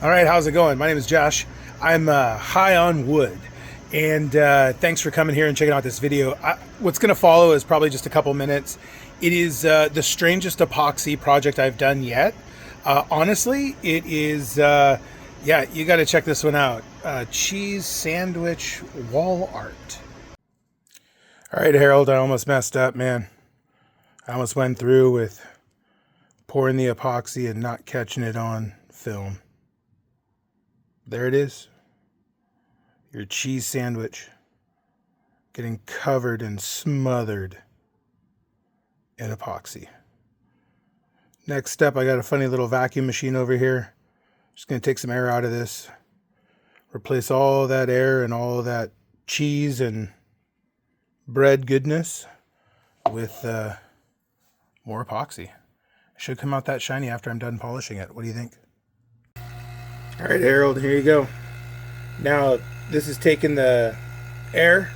All right, how's it going? My name is Josh. I'm high on wood, and thanks for coming here and checking out this video. What's going to follow is probably just a couple minutes. It is the strangest epoxy project I've done yet. Honestly, it is, yeah, you got to check this one out. Cheese sandwich wall art. All right, Harold, I almost messed up, man. I almost went through with pouring the epoxy and not catching it on film. There it is. Your cheese sandwich getting covered and smothered in epoxy. Next step, I got a funny little vacuum machine over here. Just going to take some air out of this. Replace all that air and all that cheese and bread goodness with more epoxy. It should come out that shiny after I'm done polishing it. What do you think? All right, Harold, here you go. Now, this is taking the air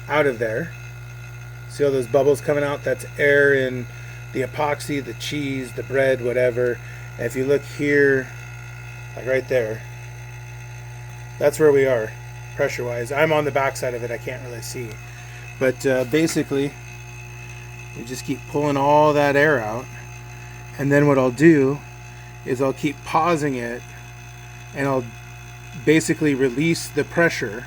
out of there. See all those bubbles coming out? That's air in the epoxy, the cheese, the bread, whatever. And if you look here, like right there, that's where we are, pressure-wise. I'm on the back side of it. I can't really see. But basically, you just keep pulling all that air out. And then what I'll do is I'll keep pausing it, and I'll basically release the pressure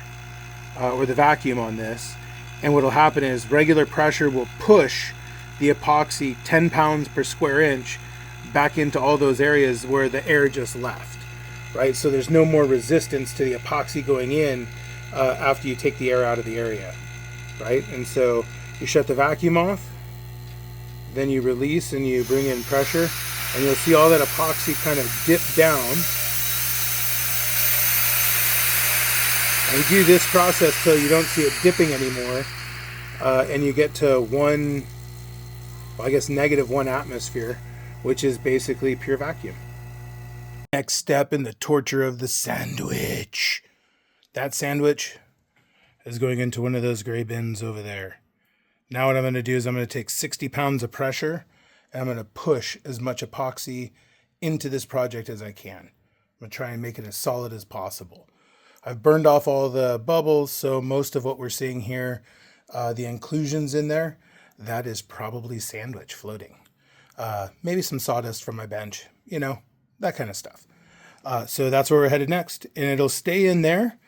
or the vacuum on this, and what will happen is regular pressure will push the epoxy 10 pounds per square inch back into all those areas where the air just left, right? So there's no more resistance to the epoxy going in after you take the air out of the area, right? And so you shut the vacuum off, then you release and you bring in pressure, and you'll see all that epoxy kind of dip down. And do this process till you don't see it dipping anymore, and you get to -1 atmosphere, which is basically pure vacuum. Next step in the torture of the sandwich. That sandwich is going into one of those gray bins over there. Now what I'm going to do is I'm going to take 60 pounds of pressure, and I'm going to push as much epoxy into this project as I can. I'm going to try and make it as solid as possible. I've burned off all the bubbles, so most of what we're seeing here, the inclusions in there, that is probably sandwich floating. Maybe some sawdust from my bench, you know, that kind of stuff. So that's where we're headed next, and it'll stay in there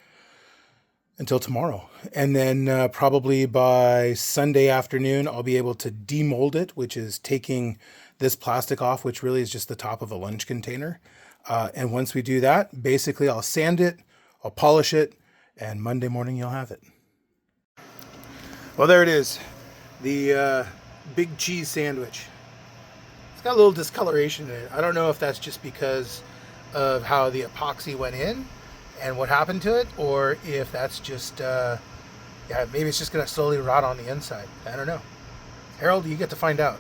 until tomorrow. And then probably by Sunday afternoon, I'll be able to demold it, which is taking this plastic off, which really is just the top of a lunch container. And once we do that, basically I'll sand it, I'll polish it, and Monday morning you'll have it. Well, there it is. The big cheese sandwich. It's got a little discoloration in it. I don't know if that's just because of how the epoxy went in and what happened to it, or if that's just, yeah, maybe it's just going to slowly rot on the inside. I don't know. Harold, you get to find out.